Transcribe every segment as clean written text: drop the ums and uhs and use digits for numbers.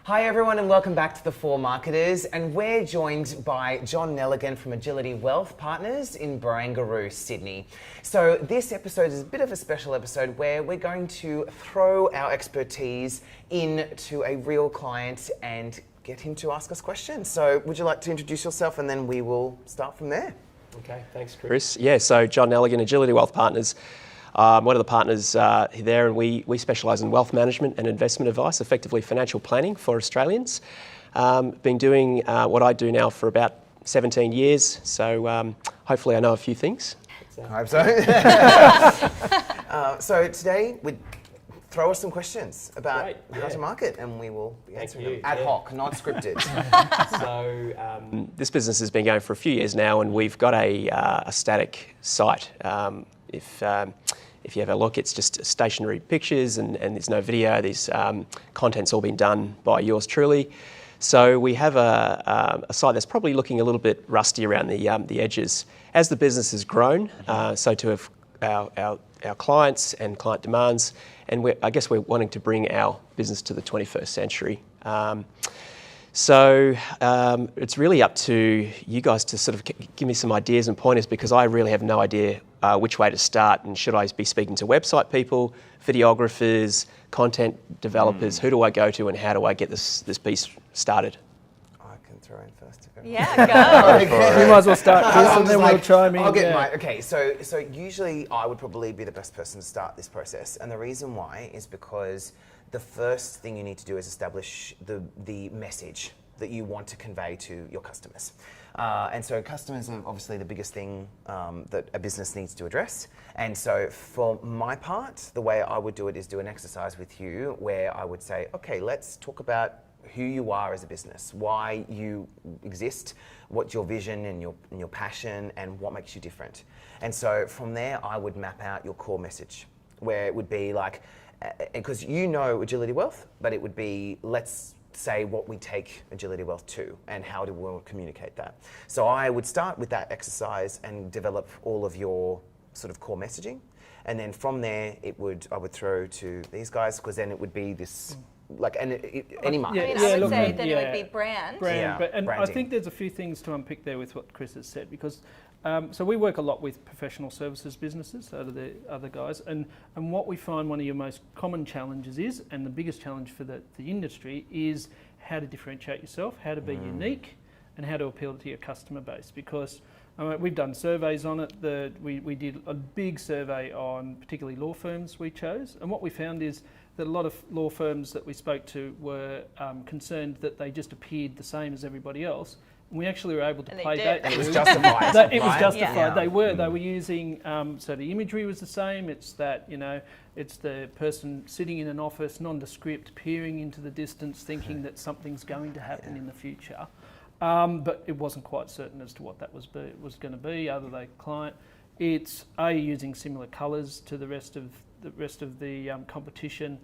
Hi everyone and welcome back to The Four Marketers, and we're joined by John Nelligan from Agility Wealth Partners in Barangaroo, Sydney. So this episode is a bit of a special episode where we're going to throw our expertise into a real client and get him to ask us questions. So would you like to introduce yourself and then we will start from there? Okay, thanks Chris. Yeah, so John Nelligan, Agility Wealth Partners. One of the partners there, and we specialise in wealth management and investment advice, effectively financial planning for Australians. Been doing what I do now for about 17 years, so hopefully I know a few things. I hope so. So today, throw us some questions about how to market, and we will be answering them ad hoc, not scripted. So this business has been going for a few years now, and we've got a static site. If you have a look, it's just stationary pictures and there's no video. There's content's all been done by yours truly. So we have a site that's probably looking a little bit rusty around the edges. As the business has grown, so to have our clients and client demands, and I guess we're wanting to bring our business to the 21st century. So it's really up to you guys to sort of give me some ideas and pointers, because I really have no idea which way to start. And should I be speaking to website people, videographers, content developers? Who do I go to, and how do I get this piece started? I can throw in first. Yeah, go. You might as well start, Chris, and then we'll chime in. I'll get mine. Okay, so usually I would probably be the best person to start this process, and the reason why is because the first thing you need to do is establish the message that you want to convey to your customers. And so customers are obviously the biggest thing that a business needs to address. And so for my part, the way I would do it is do an exercise with you where I would say, okay, let's talk about who you are as a business, why you exist, what's your vision and your passion, and what makes you different. And so from there, I would map out your core message, where it would be like, because you know Agility Wealth, but it would be, let's say what we take Agility Wealth to and how do we communicate that. So I would start with that exercise and develop all of your sort of core messaging. And then from there, I would throw to these guys, because then it would be this, like any market. I would say that it would be brand. And I think there's a few things to unpick there with what Chris has said, because so we work a lot with professional services businesses, so do the other guys, and what we find one of your most common challenges is, and the biggest challenge for the industry, is how to differentiate yourself, how to be unique, and how to appeal to your customer base. Because we've done surveys on it. We did a big survey on particularly law firms we chose, and what we found is that a lot of law firms that we spoke to were concerned that they just appeared the same as everybody else. And we actually were able to play that. It was justified. It was justified. Yeah. They were using, so the imagery was the same. It's that, it's the person sitting in an office, nondescript, peering into the distance, thinking that something's going to happen in the future. But it wasn't quite certain as to what that was going to be, other than client. It's using similar colours to the rest of the competition,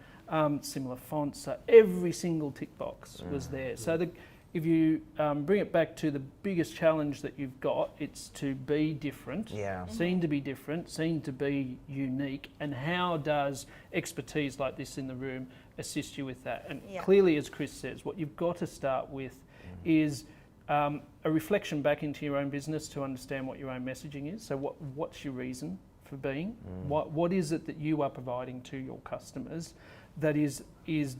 similar fonts. So every single tick box was there. So if you bring it back to the biggest challenge that you've got, it's to be different, seen to be different, seen to be unique, and how does expertise like this in the room assist you with that? And clearly, as Chris says, what you've got to start with is a reflection back into your own business to understand what your own messaging is. So what's your reason for being? What is it that you are providing to your customers that is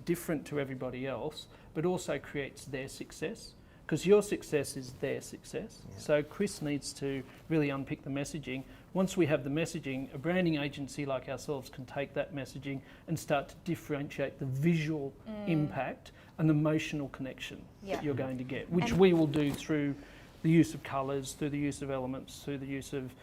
different to everybody else, but also creates their success? Because your success is their success. So Chris needs to really unpick the messaging. Once we have the messaging, a branding agency like ourselves can take that messaging and start to differentiate the visual impact and emotional connection that you're going to get, which we will do through the use of colours, through the use of elements, through the use of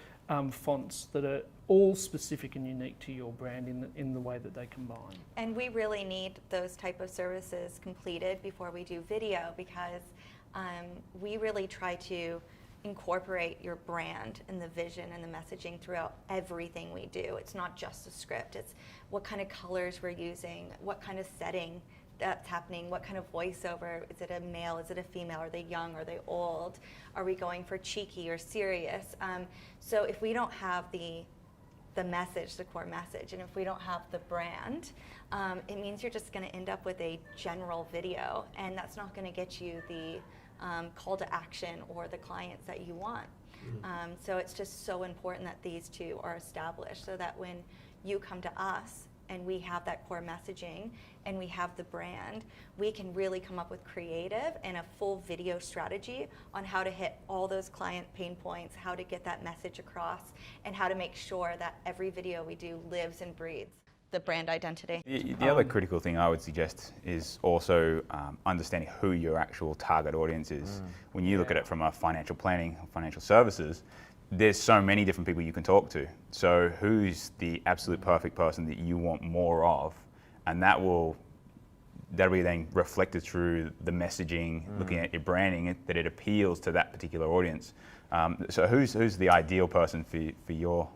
fonts that are all specific and unique to your brand in the way that they combine. And we really need those type of services completed before we do video, because we really try to incorporate your brand and the vision and the messaging throughout everything we do. It's not just a script, it's what kind of colors we're using, what kind of setting that's happening, what kind of voiceover, is it a male, is it a female, are they young, are they old, are we going for cheeky or serious? So if we don't have the the message, the core message. And if we don't have the brand, it means you're just going to end up with a general video, and that's not going to get you the call to action or the clients that you want. So it's just so important that these two are established, so that when you come to us and we have that core messaging and we have the brand, we can really come up with creative and a full video strategy on how to hit all those client pain points, how to get that message across, and how to make sure that every video we do lives and breathes the brand identity. The other critical thing I would suggest is also understanding who your actual target audience is. When you look at it from a financial planning, financial services, there's so many different people you can talk to. So who's the absolute perfect person that you want more of? And that'll be then reflected through the messaging, looking at your branding, that it appeals to that particular audience. So who's the ideal person for your?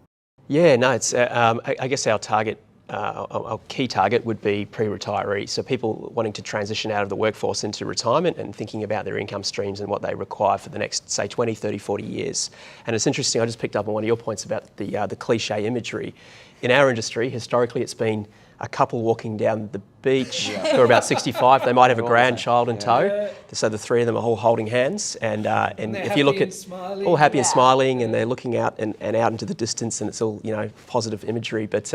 Yeah, no, it's I guess our target. Our key target would be pre-retirees, so people wanting to transition out of the workforce into retirement and thinking about their income streams and what they require for the next, say, 20, 30, 40 years. And it's interesting, I just picked up on one of your points about the cliche imagery. In our industry, historically, it's been a couple walking down the beach who are about 65. They might have a grandchild in tow, so the three of them are all holding hands. And if you look at all happy and smiling, and they're looking out and out into the distance, and it's all positive imagery. But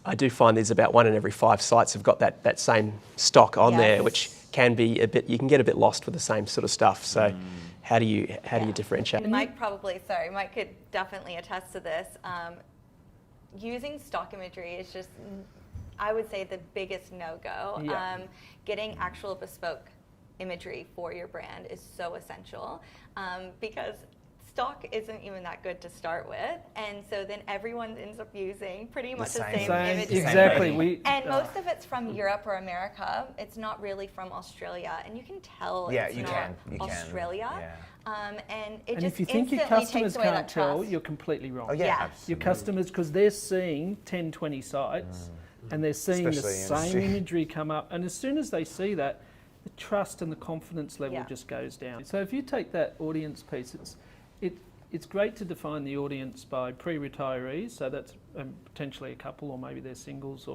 I do find there's about 1 in every 5 sites have got that same stock on there, which can be a bit. You can get a bit lost with the same sort of stuff. So, how do you differentiate? And Mike Mike could definitely attest to this. Using stock imagery is just, I would say, the biggest no-go. Getting actual bespoke imagery for your brand is so essential, because stock isn't even that good to start with, and so then everyone ends up using pretty much the same imagery. Exactly. And most of it's from Europe or America. It's not really from Australia, and you can tell it's not Australia. And it just if you think your customers can't tell, you're completely wrong. Oh, yeah. Absolutely. Your customers, because they're seeing 10, 20 sites, and they're seeing the same imagery come up, and as soon as they see that, the trust and the confidence level just goes down. So if you take that audience piece, it's great to define the audience by pre-retirees, so that's potentially a couple, or maybe they're singles,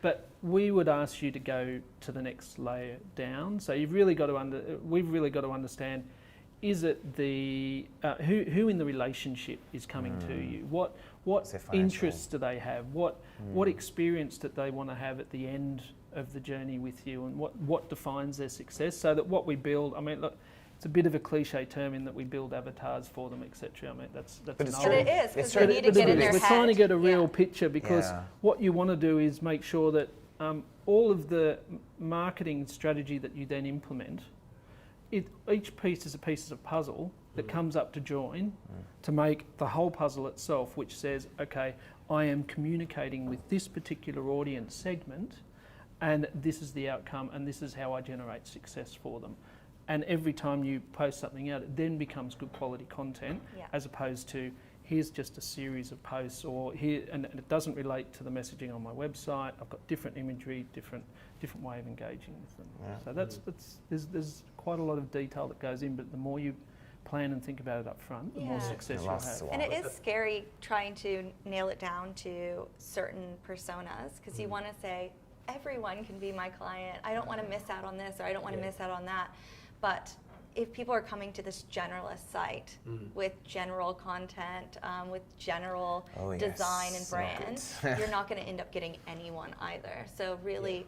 but we would ask you to go to the next layer down. So we've really got to understand, is it the who in the relationship is coming to you? What interests do they have? What experience do they want to have at the end of the journey with you, and what defines their success? So that what we build, I mean, look, it's a bit of a cliche term in that we build avatars for them, etc. I mean, that's but it is, because we need to get in their head. We're trying to get a real picture, because what you want to do is make sure that all of the marketing strategy that you then implement, each piece is a piece of puzzle that comes up to join to make the whole puzzle itself, which says, okay, I am communicating with this particular audience segment, and this is the outcome, and this is how I generate success for them. And every time you post something out, it then becomes good quality content, as opposed to here's just a series of posts, or here, and it doesn't relate to the messaging on my website. I've got different imagery, different way of engaging with them. So there's quite a lot of detail that goes in, but the more you plan and think about it up front, the more success you'll have. And it is scary trying to nail it down to certain personas, because you want to say, everyone can be my client. I don't want to miss out on this, or I don't want to miss out on that. But if people are coming to this generalist site with general content, with general design and brand, you're not going to end up getting anyone either. So really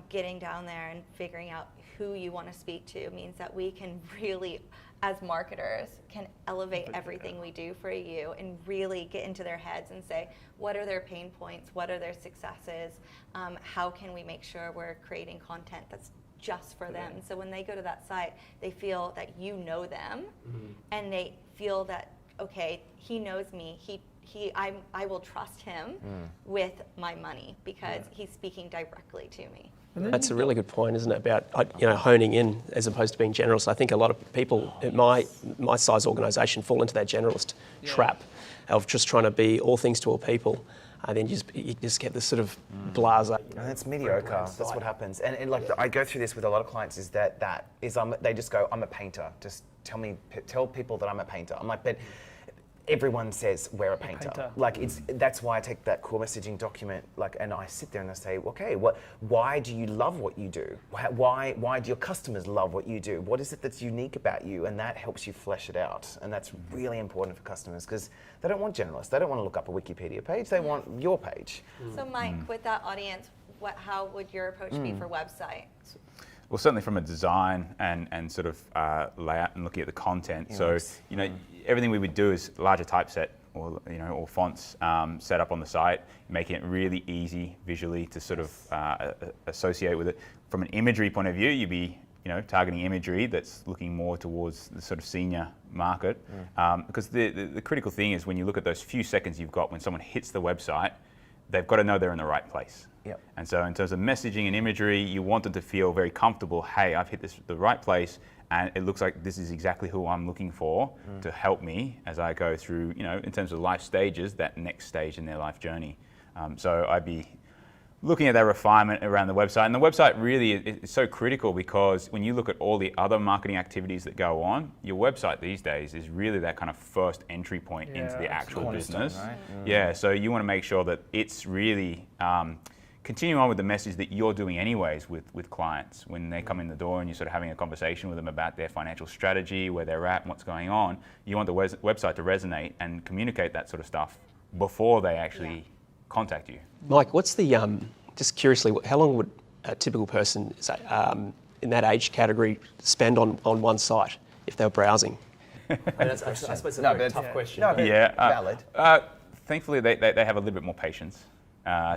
getting down there and figuring out who you want to speak to means that we can really, as marketers, can elevate everything we do for you and really get into their heads and say, what are their pain points? What are their successes? How can we make sure we're creating content that's just for them? So when they go to that site, they feel that you know them, and they feel that, okay, he knows me, I will trust him with my money, because he's speaking directly to me. That's a really good point, isn't it, about honing in as opposed to being generalist. I think a lot of people at my size organisation fall into that generalist trap of just trying to be all things to all people. And then you just get this sort of blase. And it's mediocre. That's what happens. And like I go through this with a lot of clients. Is they just go, I'm a painter. Just tell people that I'm a painter. I'm like, but everyone says we're a painter. Like that's why I take that core messaging document, and I sit there and I say, okay, why do you love what you do? Why do your customers love what you do? What is it that's unique about you? And that helps you flesh it out. And that's really important for customers because they don't want generalists. They don't want to look up a Wikipedia page. They want your page. So Mike, with that audience, how would your approach be for website? Well, certainly from a design and sort of layout and looking at the content. Yes. So, everything we would do is larger typeset or fonts set up on the site, making it really easy visually to sort of associate with it. From an imagery point of view, you'd be targeting imagery that's looking more towards the sort of senior market. Because the critical thing is when you look at those few seconds you've got when someone hits the website, they've got to know they're in the right place. Yep. And so in terms of messaging and imagery, you want them to feel very comfortable, hey, I've hit the right place and it looks like this is exactly who I'm looking for to help me as I go through, in terms of life stages, that next stage in their life journey. So I'd be looking at that refinement around the website. And the website really is so critical because when you look at all the other marketing activities that go on, your website these days is really that kind of first entry point into the actual business. Right? Yeah, so you want to make sure that it's really continuing on with the message that you're doing anyways with clients. When they come in the door and you're sort of having a conversation with them about their financial strategy, where they're at and what's going on, you want the website to resonate and communicate that sort of stuff before they actually contact you. Mike, what's the, just curiously, how long would a typical person say, in that age category spend on one site if they were browsing? I suppose it's a very tough question. No, valid. Thankfully, they have a little bit more patience.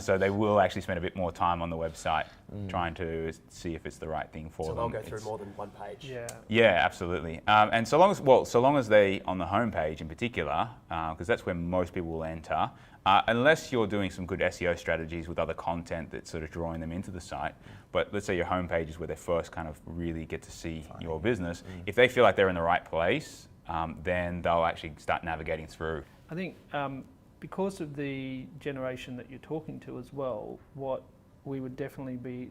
So they will actually spend a bit more time on the website trying to see if it's the right thing for them. So they'll go through more than one page. Yeah, absolutely. And so long as they on the homepage in particular, because that's where most people will enter, unless you're doing some good SEO strategies with other content that's sort of drawing them into the site. But let's say your homepage is where they first kind of really get to see your business. If they feel like they're in the right place, then they'll actually start navigating through. I think because of the generation that you're talking to as well, what we would definitely be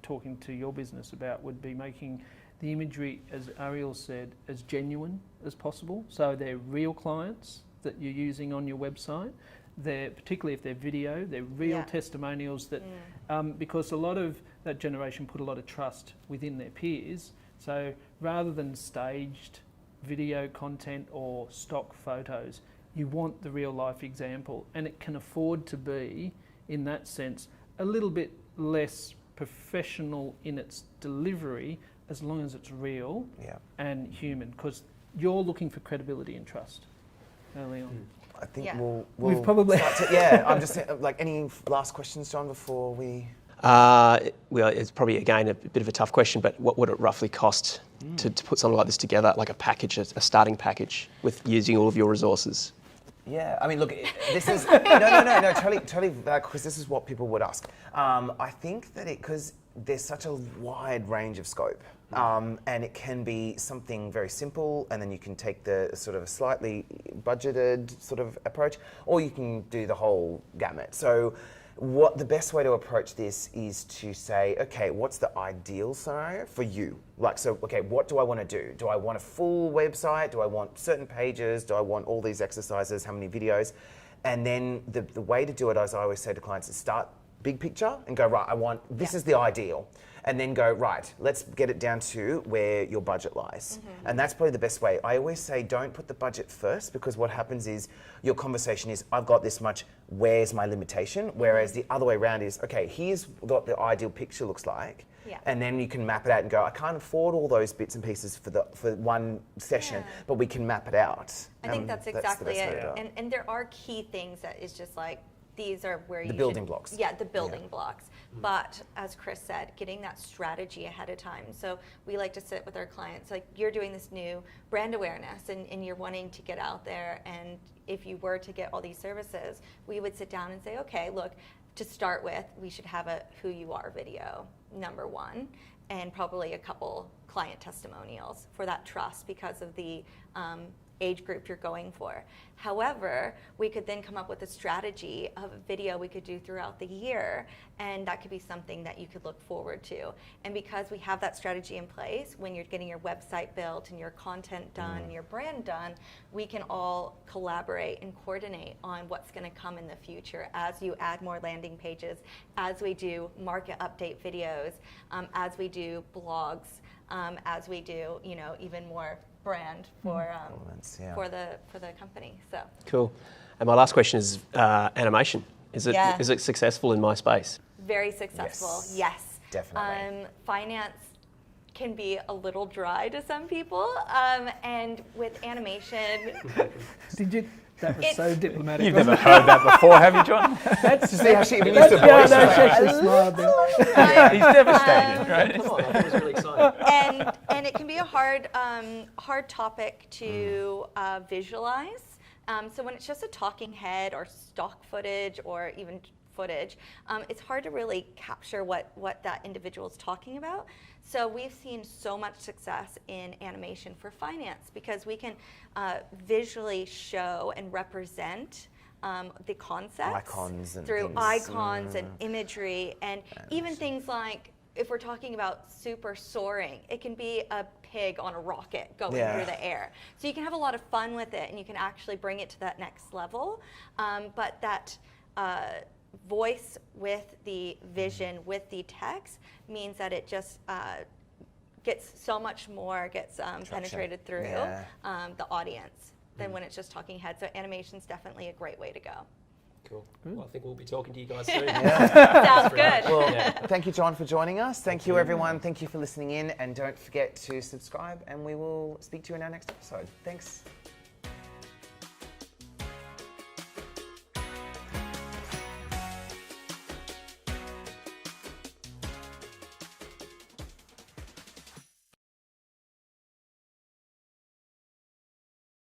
talking to your business about would be making the imagery, as Ariel said, as genuine as possible. So they're real clients that you're using on your website. Particularly if they're video, they're real testimonials that, because a lot of that generation put a lot of trust within their peers. So rather than staged video content or stock photos, you want the real life example, and it can afford to be, in that sense, a little bit less professional in its delivery as long as it's real and human, because you're looking for credibility and trust early on. I think Yeah. we'll probably start I'm just any last questions, John, before we... Well, it's probably, again, a bit of a tough question, but what would it roughly cost to put something like this together, like a package, a starting package, with using all of your resources? Yeah, I mean, look, this is... no, totally, because this is what people would ask. I think that because there's such a wide range of scope, and it can be something very simple, and then you can take the sort of a slightly budgeted sort of approach, or you can do the whole gamut. So what the best way to approach this is to say, okay, what's the ideal scenario for you? Okay, what do I want to do? Do I want a full website? Do I want certain pages? Do I want all these exercises? How many videos? And then the way to do it, as I always say to clients, is start big picture and go, right, this is the ideal. And then go, right, let's get it down to where your budget lies. And that's probably the best way. I always say don't put the budget first, because what happens is your conversation is, I've got this much, where's my limitation? Whereas the other way around is, okay, here's what the ideal picture looks like. Yeah. And then you can map it out and go, I can't afford all those bits and pieces for one session, but we can map it out. I think that's exactly the best way it. to do And there are key things that is just like, these are where The building blocks. Yeah, the building blocks. But as Chris said, getting that strategy ahead of time. So we like to sit with our clients, like you're doing this new brand awareness and you're wanting to get out there. And if you were to get all these services, we would sit down and say, okay, look, to start with, we should have a who you are video, number one, and probably a couple client testimonials for that trust because of the age group you're going for. However, we could then come up with a strategy of a video we could do throughout the year, and that could be something that you could look forward to. And because we have that strategy in place, when you're getting your website built and your content done and your brand done, we can all collaborate and coordinate on what's going to come in the future as you add more landing pages, as we do market update videos, as we do blogs, as we do, you know, even more brand for the company. So Cool. And my last question is animation. Is it successful in my space? Very successful. Yes. Definitely. Finance can be a little dry to some people, and with animation, That was so diplomatic. You've never heard that before, have you, John? To see how she even used to voice. Yeah, no, she actually smiled there. He's devastated, right? Come on, I thought it was really exciting. and it can be a hard topic to visualize. So when it's just a talking head or stock footage or even footage, it's hard to really capture what that individual is talking about. So we've seen so much success in animation for finance because we can visually show and represent the concepts Icons and through things. icons and imagery, and even things like, if we're talking about super soaring, it can be a pig on a rocket going through the air. So you can have a lot of fun with it, and you can actually bring it to that next level. But that voice with the vision, with the text, means that it just gets so much more, penetrated through the audience than when it's just talking head. So animation's definitely a great way to go. Cool. Well, I think we'll be talking to you guys soon. Sounds good. Well, thank you, John, for joining us. Thank you, everyone. Thank you for listening in. And don't forget to subscribe, and we will speak to you in our next episode. Thanks.